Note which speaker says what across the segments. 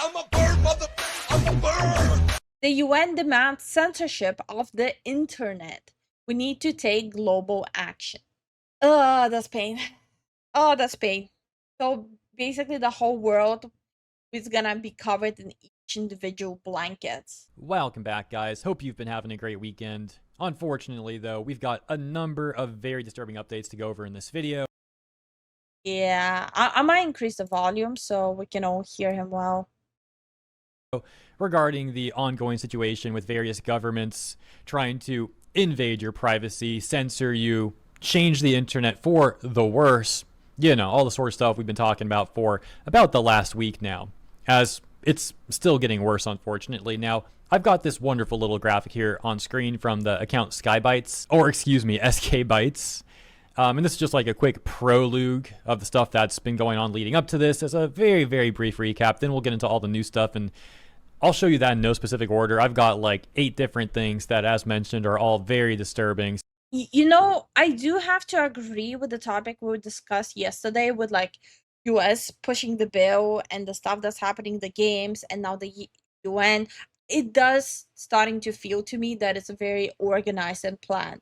Speaker 1: I'm a bird, mother. I'm a bird.
Speaker 2: The UN demands censorship of the internet. We need to take global action. Oh, that's pain. Oh, that's pain. So basically, the whole world is gonna be covered in each individual blankets.
Speaker 3: Welcome back, guys. Hope you've been having a great weekend. Unfortunately, though, we've got a number of very disturbing updates to go over in this video.
Speaker 2: Yeah, I might increase the volume so we can all hear him well.
Speaker 3: Regarding the ongoing situation with various governments trying to invade your privacy, censor you, change the internet for the worse. You know, all the sort of stuff we've been talking about for about the last week now, as it's still getting worse, unfortunately. Now, I've got this wonderful little graphic here on screen from the account Skybytes, or excuse me, SK Bytes. And this is just like a quick prologue of the stuff that's been going on leading up to this as a very, very brief recap. Then we'll get into all the new stuff, and I'll show you that in no specific order. I've got like 8 different things that, as mentioned, are all very disturbing.
Speaker 2: You know, I do have to agree with the topic we discussed yesterday with like US pushing the bill and the stuff that's happening in the games and now the UN. It does starting to feel to me that it's very organized and planned.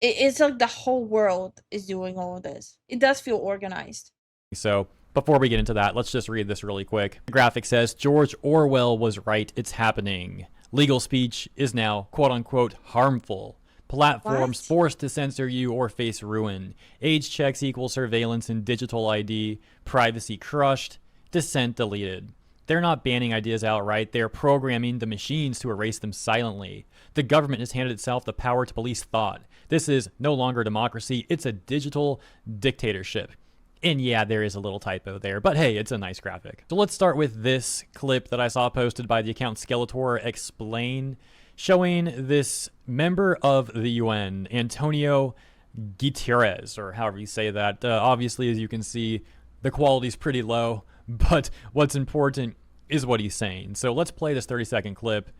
Speaker 2: It's like the whole world is doing all of this. It does feel organized.
Speaker 3: So before we get into that, let's just read this really quick. The graphic says, George Orwell was right, it's happening. Legal speech is now, quote unquote, harmful. Platforms
Speaker 2: What?
Speaker 3: forced to censor you or face ruin. Age checks equal surveillance and digital ID. Privacy crushed. Dissent deleted. They're not banning ideas outright, they're programming the machines to erase them silently. The government has handed itself the power to police thought. This is no longer democracy, it's a digital dictatorship. And yeah, there is a little typo there, but hey, it's a nice graphic. So let's start with this clip that I saw posted by the account Skeletor Explain, showing this member of the UN, Antonio Guterres, or however you say that. Obviously, as you can see, the quality's pretty low, but what's important is what he's saying. So let's play this 30-second clip.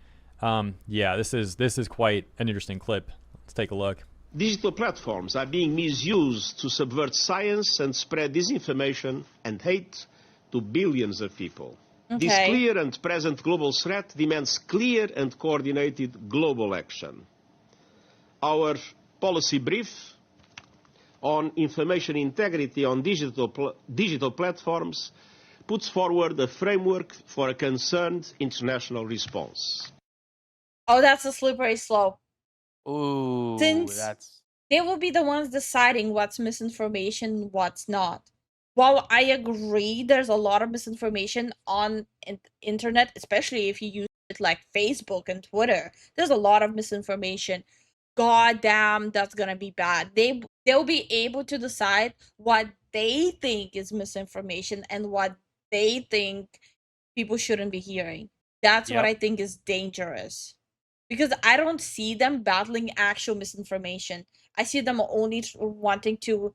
Speaker 3: Yeah, this is quite an interesting clip. Let's take a look.
Speaker 4: Digital platforms are being misused to subvert science and spread disinformation and hate to billions of people.
Speaker 2: Okay.
Speaker 4: This clear and present global threat demands clear and coordinated global action. Our policy brief on information integrity on digital platforms puts forward a framework for a concerned international response.
Speaker 2: Oh, that's a slippery slope.
Speaker 5: Ooh,
Speaker 2: Since
Speaker 5: that's
Speaker 2: they will be the ones deciding what's misinformation, what's not. While I agree there's a lot of misinformation on internet, especially if you use it like Facebook and Twitter, there's a lot of misinformation. God damn, that's gonna be bad. They'll be able to decide what they think is misinformation and what they think people shouldn't be hearing. That's what
Speaker 3: Yep.
Speaker 2: I think is dangerous. Because I don't see them battling actual misinformation. I see them only wanting to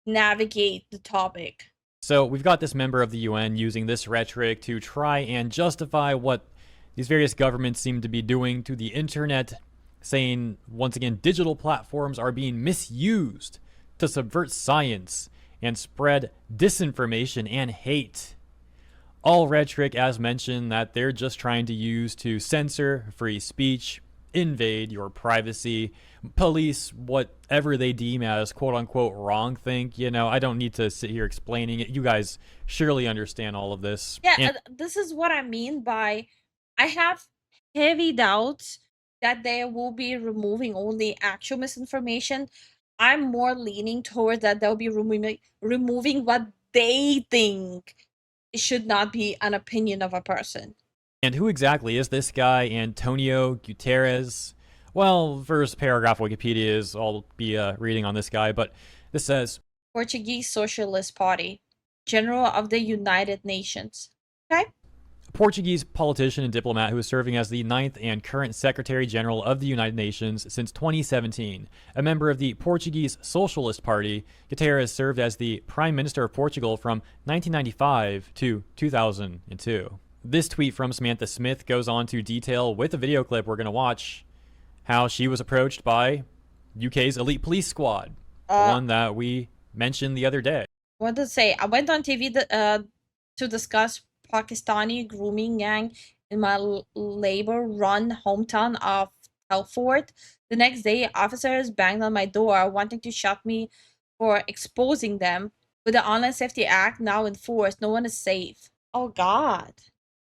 Speaker 2: navigate the topic.
Speaker 3: So we've got this member of the UN using this rhetoric to try and justify what these various governments seem to be doing to the internet, saying, once again, digital platforms are being misused to subvert science and spread disinformation and hate. All rhetoric, as mentioned, that they're just trying to use to censor free speech, invade your privacy, police whatever they deem as quote-unquote wrong think. You know, I don't need to sit here explaining it. You guys surely understand all of this.
Speaker 2: Yeah,
Speaker 3: And
Speaker 2: this is what I mean by I have heavy doubts that they will be removing only actual misinformation. I'm more leaning towards that they'll be removing what they think it should not be an opinion of a person.
Speaker 3: And who exactly is this guy, Antonio Guterres? Well, first paragraph of Wikipedia is I'll be reading on this guy, but this says,
Speaker 2: Portuguese Socialist Party, General of the United Nations. Okay?
Speaker 3: a Portuguese politician and diplomat who is serving as the 9th and current Secretary General of the United Nations since 2017. A member of the Portuguese Socialist Party, Guterres served as the Prime Minister of Portugal from 1995 to 2002. This tweet from Samantha Smith goes on to detail, with a video clip we're going to watch, how she was approached by UK's elite police squad, the one that we mentioned the other day.
Speaker 2: What to say? I went on TV to discuss Pakistani grooming gang in my labor-run hometown of Telford. The next day, officers banged on my door, wanting to shut me for exposing them. With the Online Safety Act now in force, no one is safe. Oh, God.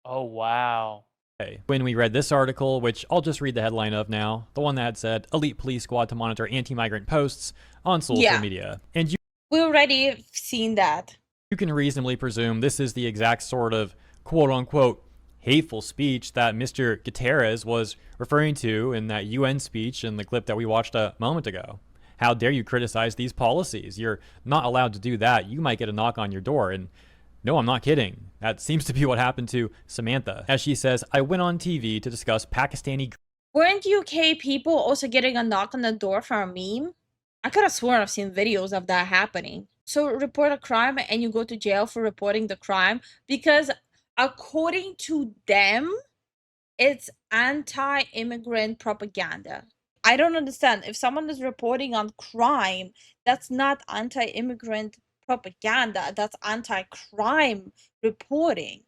Speaker 5: Oh, wow.
Speaker 3: When we read this article, which I'll just read the headline of now, the one that said elite police squad to monitor anti-migrant posts on social media. And
Speaker 2: we already seen that.
Speaker 3: You can reasonably presume this is the exact sort of quote-unquote hateful speech that Mr. Guterres was referring to in that UN speech in the clip that we watched a moment ago. How dare you criticize these policies? You're not allowed to do that. You might get a knock on your door. And no, I'm not kidding. That seems to be what happened to Samantha. As she says, I went on TV to discuss Pakistani...
Speaker 2: Weren't UK people also getting a knock on the door for a meme? I could have sworn I've seen videos of that happening. So report a crime and you go to jail for reporting the crime because according to them, it's anti-immigrant propaganda. I don't understand. If someone is reporting on crime, that's not anti-immigrant propaganda. That's anti-crime reporting.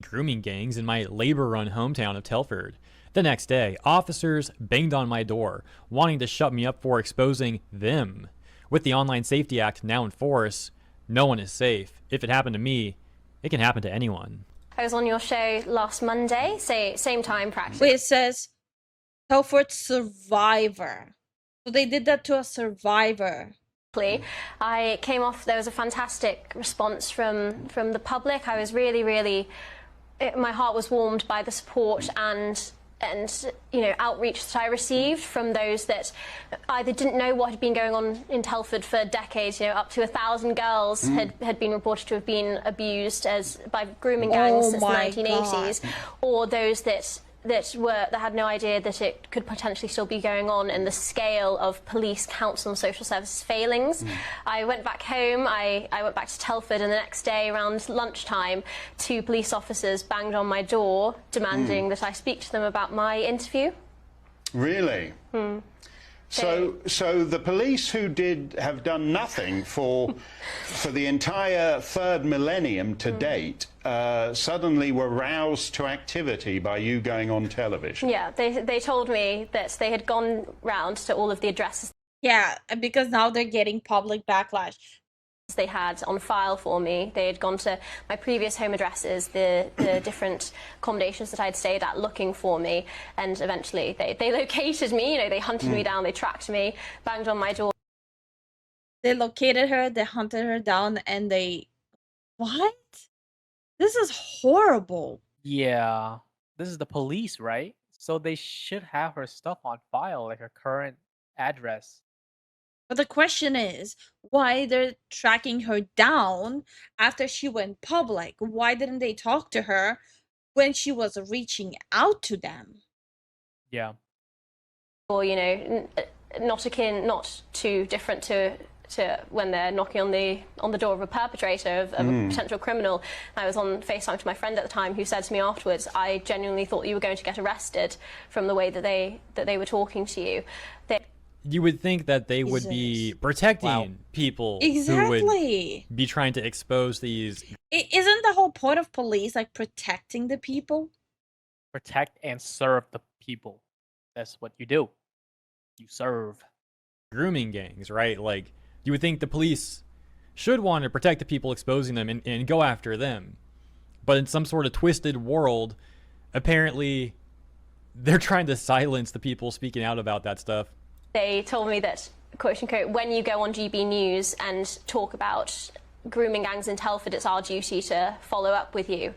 Speaker 3: Grooming gangs in my labor-run hometown of Telford. The next day, officers banged on my door, wanting to shut me up for exposing them. With the Online Safety Act now in force, no one is safe. If it happened to me, it can happen to anyone.
Speaker 6: I was on your show last Monday, same time practically.
Speaker 2: Wait, it says Telford survivor. So they did that to a survivor.
Speaker 6: I came off, there was a fantastic response from the public. I was really, my heart was warmed by the support and outreach that I received from those that either didn't know what had been going on in Telford for decades. Up to 1,000 girls had been reported to have been abused by grooming gangs since the 1980s, or those that had no idea that it could potentially still be going on, and the scale of police, council and social services failings. I went back home, I went back to Telford, and the next day around lunchtime 2 police officers banged on my door demanding that I speak to them about my interview.
Speaker 7: Really? So the police who have done nothing for the entire 3rd millennium to date suddenly were roused to activity by you going on television.
Speaker 6: Yeah, they told me that they had gone round to all of the addresses.
Speaker 2: Yeah, because now they're getting public backlash.
Speaker 6: They had on file for me. They had gone to my previous home addresses, the different accommodations that I'd stayed at, looking for me, and eventually they located me. They hunted me down, they tracked me, banged on my door.
Speaker 2: They located her, they hunted her down, and they... What? This is horrible.
Speaker 5: Yeah, this is the police, right? So they should have her stuff on file, like her current address.
Speaker 2: But the question is, why they're tracking her down after she went public? Why didn't they talk to her when she was reaching out to them?
Speaker 5: Yeah.
Speaker 6: Or, not too different to when they're knocking on the door of a perpetrator, of a potential criminal. I was on FaceTime to my friend at the time, who said to me afterwards, I genuinely thought you were going to get arrested from the way that they were talking to you.
Speaker 3: You would think that they would be protecting people who would be trying to expose these.
Speaker 2: Isn't the whole point of police like protecting the people?
Speaker 5: Protect and serve the people. That's what you do. You serve.
Speaker 3: Grooming gangs, right? Like, you would think the police should want to protect the people exposing them and go after them. But in some sort of twisted world, apparently they're trying to silence the people speaking out about that stuff.
Speaker 6: They told me that, quote unquote, when you go on GB News and talk about grooming gangs in Telford, it's our duty to follow up with you.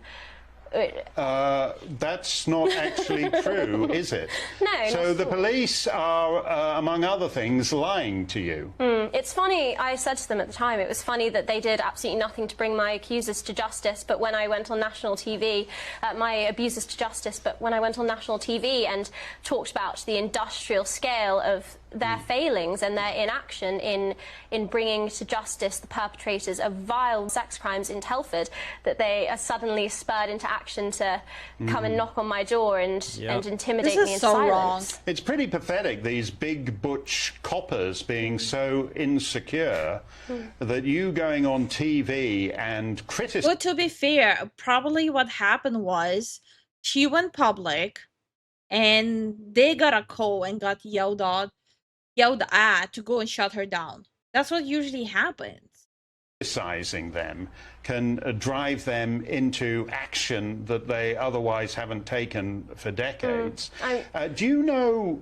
Speaker 7: That's not actually true, is it?
Speaker 6: No.
Speaker 7: So the police are, among other things, lying to you.
Speaker 6: It's funny, I said to them at the time, it was funny that they did absolutely nothing to bring my accusers to justice, but when I went on national TV, my abusers to justice, but when I went on national TV and talked about the industrial scale of their failings and their inaction in bringing to justice the perpetrators of vile sex crimes in Telford, that they are suddenly spurred into action to come and knock on my door and intimidate me into silence.
Speaker 7: It's pretty pathetic, these big butch coppers being so insecure that you going on TV and criticizing.
Speaker 2: Well, to be fair, probably what happened was she went public and they got a call and got yelled at to go and shut her down. That's what usually happens.
Speaker 7: Criticizing them can drive them into action that they otherwise haven't taken for decades. Do you know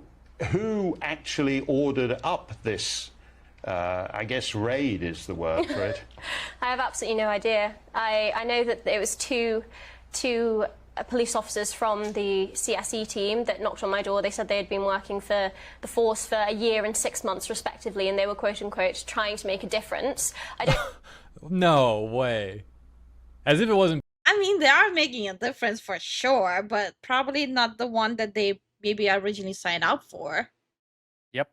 Speaker 7: who actually ordered up this, I guess raid is the word for it?
Speaker 6: I have absolutely no idea. I know that it was two police officers from the CSE team that knocked on my door. They said they had been working for the force for a year and 6 months respectively, and they were quote unquote trying to make a difference. I don't
Speaker 3: No way. As if it wasn't.
Speaker 2: I mean, they are making a difference for sure, but probably not the one that they maybe originally signed up for.
Speaker 5: Yep.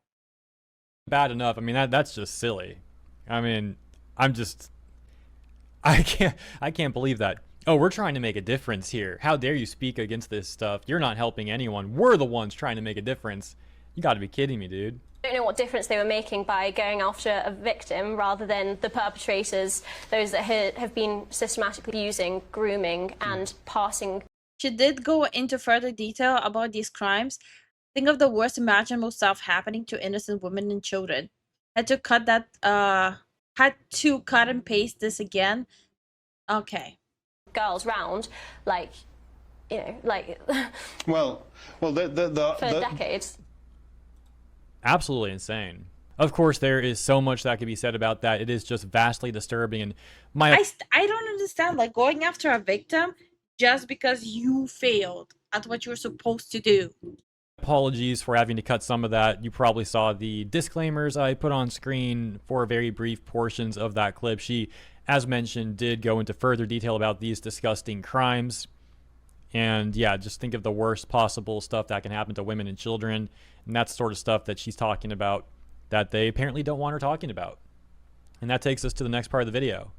Speaker 3: Bad enough. I mean, that's just silly. I mean, I can't believe that. Oh, we're trying to make a difference here. How dare you speak against this stuff? You're not helping anyone. We're the ones trying to make a difference. You got to be kidding me, dude.
Speaker 6: I don't know what difference they were making by going after a victim rather than the perpetrators, those that have been systematically using, grooming and passing.
Speaker 2: She did go into further detail about these crimes. Think of the worst imaginable stuff happening to innocent women and children. Had to cut and paste this again. Okay.
Speaker 6: Girls round, like, you know, like
Speaker 7: well,
Speaker 6: for decades.
Speaker 3: Absolutely insane. Of course, there is so much that could be said about that. It is just vastly disturbing, and I
Speaker 2: don't understand, like, going after a victim just because you failed at what you were supposed to do.
Speaker 3: Apologies for having to cut some of that. You probably saw the disclaimers I put on screen for very brief portions of that clip. She, as mentioned, did go into further detail about these disgusting crimes. And yeah, just think of the worst possible stuff that can happen to women and children. And that's sort of stuff that she's talking about that they apparently don't want her talking about. And that takes us to the next part of the video.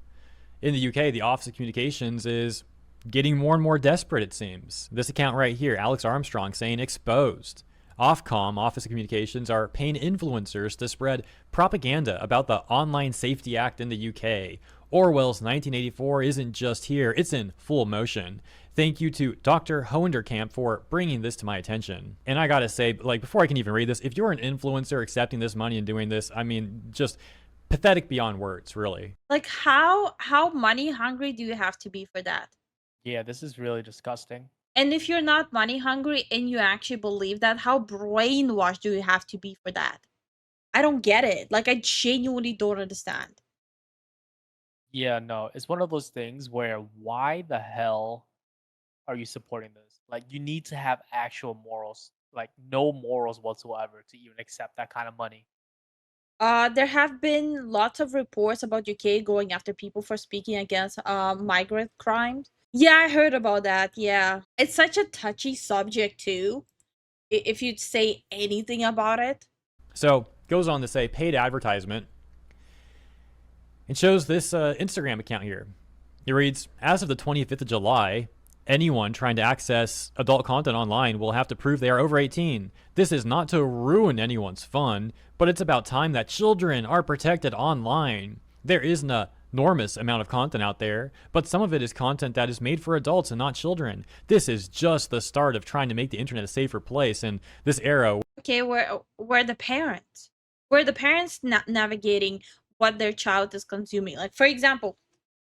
Speaker 3: In the UK, the Office of Communications is getting more and more desperate, it seems. This account right here, Alex Armstrong, saying exposed. Ofcom, Office of Communications, are paying influencers to spread propaganda about the Online Safety Act in the UK. Orwell's 1984 isn't just here, it's in full motion. Thank you to Dr. Hoenderkamp for bringing this to my attention. And I gotta say, like, before I can even read this, if you're an influencer accepting this money and doing this, I mean, just pathetic beyond words, really.
Speaker 2: Like, how money hungry do you have to be for that?
Speaker 5: Yeah, this is really disgusting.
Speaker 2: And if you're not money hungry and you actually believe that, how brainwashed do you have to be for that? I don't get it. Like, I genuinely don't understand.
Speaker 5: Yeah, no, it's one of those things where why the hell are you supporting this? Like, you need to have actual morals, like no morals whatsoever to even accept that kind of money.
Speaker 2: There have been lots of reports about UK going after people for speaking against migrant crimes. Yeah, I heard about that. Yeah. It's such a touchy subject too, if you'd say anything about it.
Speaker 3: So, goes on to say paid advertisement. It shows this Instagram account here. It reads, as of the 25th of July, anyone trying to access adult content online will have to prove they are over 18. This is not to ruin anyone's fun, but it's about time that children are protected online. There is an enormous amount of content out there, but some of it is content that is made for adults and not children. This is just the start of trying to make the internet a safer place in this era.
Speaker 2: Okay, where the parents? Where the parents navigating what their child is consuming. Like, for example,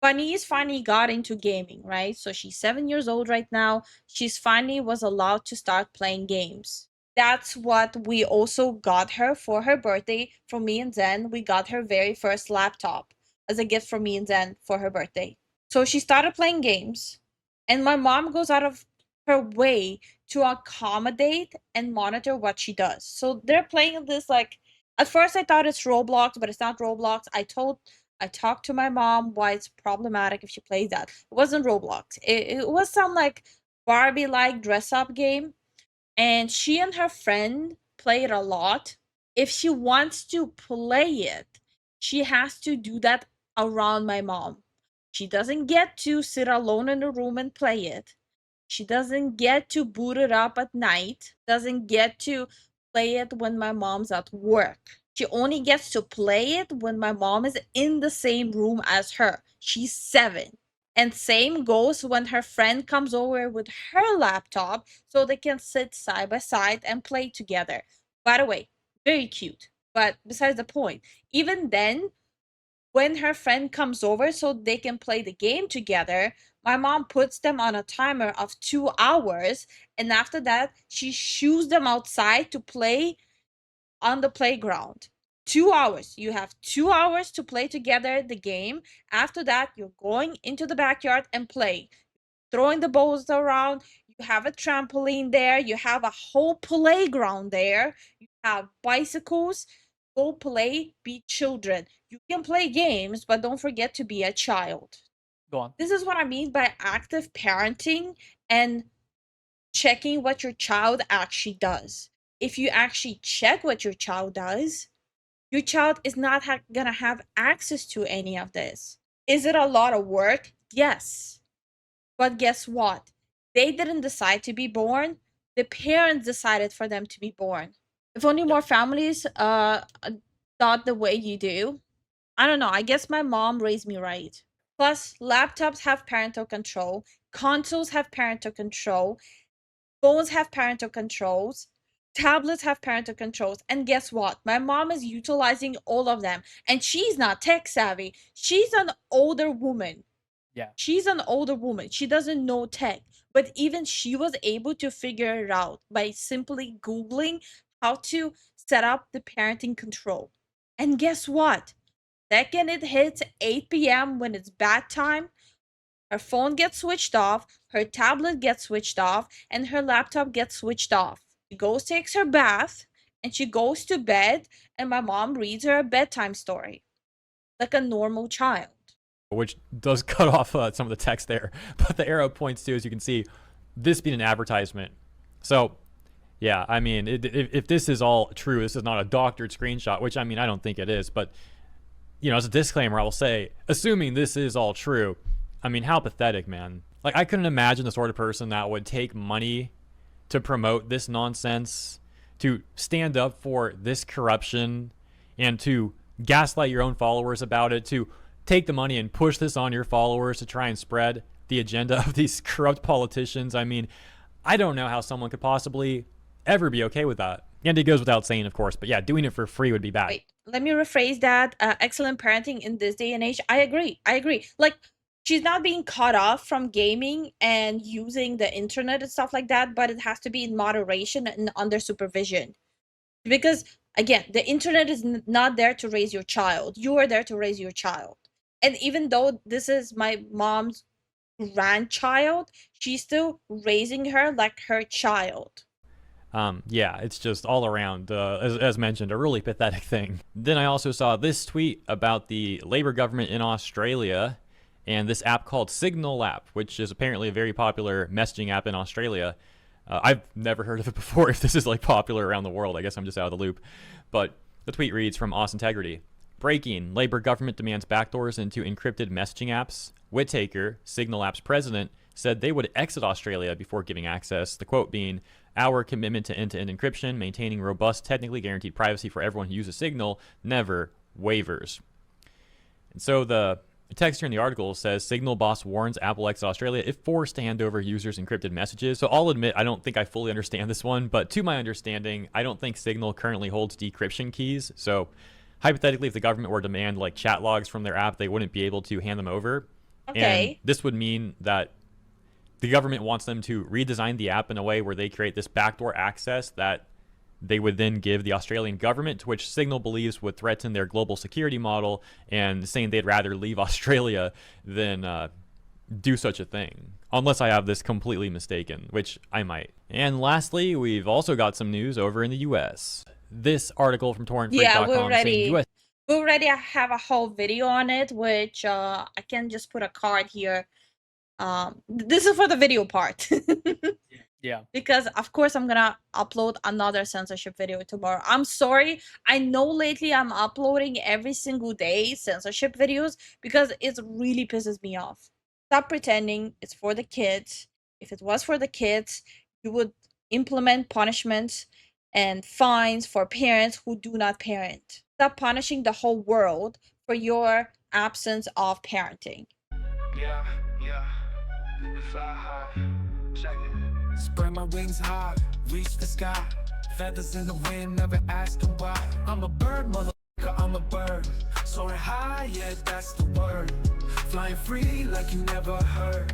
Speaker 2: Bunny's finally got into gaming, right? So she's 7 years old right now. She's finally was allowed to start playing games. That's what we also got her for her birthday. For me and Zen, we got her very first laptop as a gift from me and Zen for her birthday. So she started playing games, and my mom goes out of her way to accommodate and monitor what she does. So they're playing this, like, at first I thought it's Roblox, but it's not Roblox. I talked to my mom why it's problematic if she plays that. It wasn't Roblox. It was some, like, Barbie-like dress-up game. And she and her friend played a lot. If she wants to play it, she has to do that around my mom. She doesn't get to sit alone in the room and play it. She doesn't get to boot it up at night, doesn't get to play it when my mom's at work. She only gets to play it when my mom is in the same room as her. She's 7. And same goes when her friend comes over with her laptop so they can sit side by side and play together. By the way, very cute. But besides the point, even then, when her friend comes over so they can play the game together, my mom puts them on a timer of 2 hours, and after that, she shoos them outside to play on the playground. 2 hours. You have 2 hours to play together the game. After that, you're going into the backyard and play, throwing the balls around. You have a trampoline there. You have a whole playground there. You have bicycles. Go play, be children. You can play games, but don't forget to be a child.
Speaker 5: Go on.
Speaker 2: This is what I mean by active parenting and checking what your child actually does. If you actually check what your child does, your child is not gonna have access to any of this. Is it a lot of work? Yes. But guess what? They didn't decide to be born. The parents decided for them to be born. If only more families thought the way you do. I don't know. I guess my mom raised me right. Plus, laptops have parental control. Consoles have parental control. Phones have parental controls. Tablets have parental controls. And guess what? My mom is utilizing all of them. And she's not tech savvy. She's an older woman.
Speaker 5: Yeah.
Speaker 2: She's an older woman. She doesn't know tech. But even she was able to figure it out by simply Googling how to set up the parenting control. And guess what? Second it hits 8 p.m. when it's bad time, her phone gets switched off, her tablet gets switched off, and her laptop gets switched off. She goes, takes her bath, and she goes to bed, and my mom reads her a bedtime story. Like a normal child.
Speaker 3: Which does cut off some of the text there. But the arrow points to, as you can see, this being an advertisement. So, yeah, I mean, if this is all true, this is not a doctored screenshot, which, I mean, I don't think it is. But, you know, as a disclaimer, I will say, assuming this is all true, I mean, how pathetic, man. Like, I couldn't imagine the sort of person that would take money to promote this nonsense, to stand up for this corruption, and to gaslight your own followers about it, to take the money and push this on your followers to try and spread the agenda of these corrupt politicians. I mean, I don't know how someone could possibly ever be okay with that. And it goes without saying, of course, but yeah, doing it for free would be bad.
Speaker 2: Wait, let me rephrase that. Excellent parenting in this day and age. I agree. Like, she's not being cut off from gaming and using the internet and stuff like that, but it has to be in moderation and under supervision. Because, again, the internet is not there to raise your child. You are there to raise your child. And even though this is my mom's grandchild, she's still raising her like her child.
Speaker 3: Yeah, it's just all around, as mentioned, a really pathetic thing. Then I also saw this tweet about the Labour government in Australia and this app called Signal app, which is apparently a very popular messaging app in Australia. I've never heard of it before. If this is like popular around the world, I guess I'm just out of the loop. But the tweet reads from Integrity. Breaking, Labour government demands backdoors into encrypted messaging apps. Whittaker, Signal app's president, said they would exit Australia before giving access. The quote being, "Our commitment to end-to-end encryption, maintaining robust, technically guaranteed privacy for everyone who uses Signal, never wavers." And so the text here in the article says, Signal boss warns Apple exit Australia if forced to hand over users' encrypted messages. So I'll admit, I don't think I fully understand this one, but to my understanding, I don't think Signal currently holds decryption keys. So hypothetically, if the government were to demand like chat logs from their app, they wouldn't be able to hand them over.
Speaker 2: Okay.
Speaker 3: And this would mean that the government wants them to redesign the app in a way where they create this backdoor access that they would then give the Australian government, to which Signal believes would threaten their global security model, and saying they'd rather leave Australia than do such a thing. Unless I have this completely mistaken, which I might. And lastly, we've also got some news over in the US. This article from torrentfreak.com saying US...
Speaker 2: We already have a whole video on it, which I can just put a card here. This is for the video part.
Speaker 5: Yeah.
Speaker 2: Because of course I'm gonna upload another censorship video tomorrow. I'm sorry. I know lately I'm uploading every single day censorship videos because it really pisses me off. Stop pretending it's for the kids. If it was for the kids, you would implement punishments and fines for parents who do not parent. Stop punishing the whole world for your absence of parenting.
Speaker 8: Yeah, yeah. Fly high. Check it. Spread my wings high, reach the sky. Feathers in the wind, never asking why. I'm a bird, motherfucker, I'm a bird. Soaring high, yeah, that's the word. Flying free like you never heard.